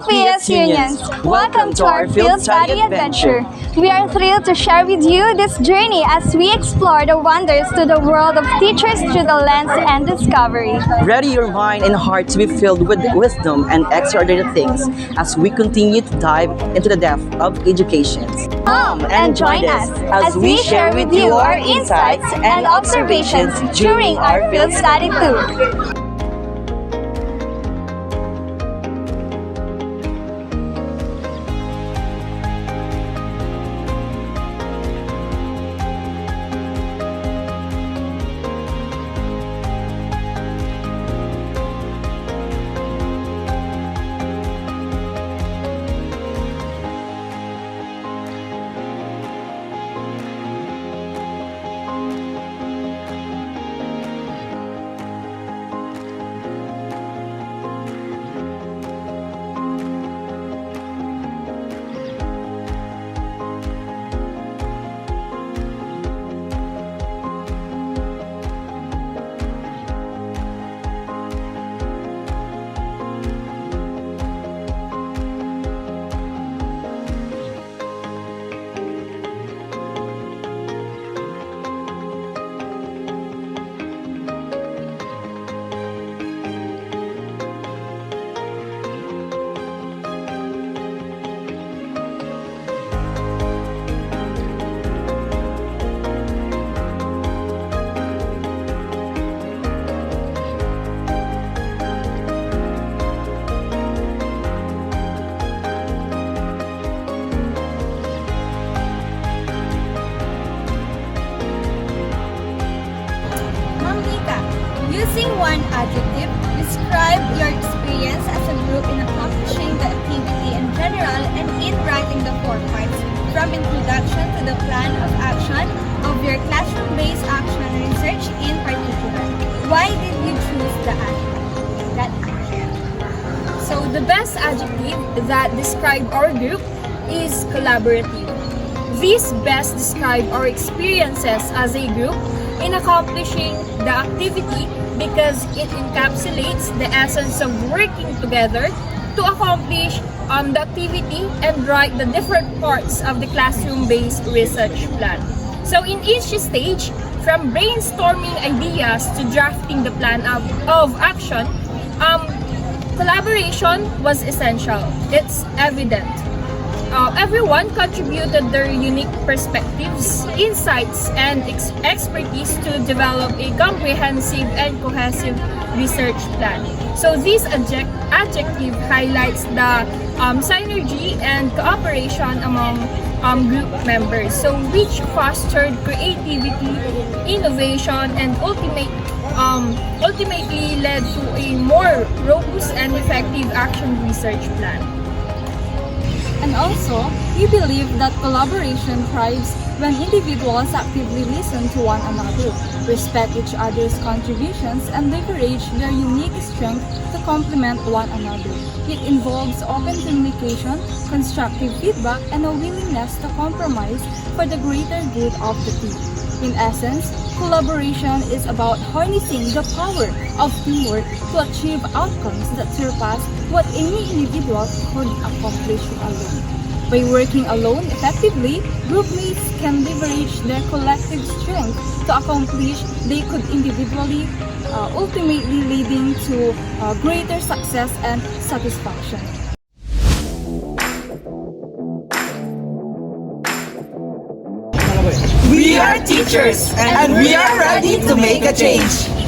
OPS Unions, welcome to our field study adventure. We are thrilled to share with you this journey as we explore the wonders to the world of teachers through the lens and discovery. Ready your mind and heart to be filled with wisdom and extraordinary things as we continue to dive into the depth of education. Come and join us as we share with you our insights and observations during our field study tour. Using one adjective, describe your experience as a group in accomplishing the activity in general and in writing the 4 parts, from introduction to the plan of action of your classroom-based action research in particular. Why did you choose that adjective? So the best adjective that describe our group is collaborative. These best describe our experiences as a group in accomplishing the activity because it encapsulates the essence of working together to accomplish the activity and write the different parts of the classroom-based research plan. So in each stage, from brainstorming ideas to drafting the plan of action, collaboration was essential. It's evident. Everyone contributed their unique perspectives, insights, and expertise to develop a comprehensive and cohesive research plan. So this adjective highlights the synergy and cooperation among group members, so which fostered creativity, innovation, and ultimately led to a more robust and effective action research plan. And also, we believe that collaboration thrives when individuals actively listen to one another, respect each other's contributions, and leverage their unique strengths to complement one another. It involves open communication, constructive feedback, and a willingness to compromise for the greater good of the team. In essence, collaboration is about harnessing the power of teamwork to achieve outcomes that surpass what any individual could accomplish alone. By working alone effectively, group mates can leverage their collective strength to accomplish they could individually, ultimately leading to greater success and satisfaction. We are teachers and we are ready to make a change.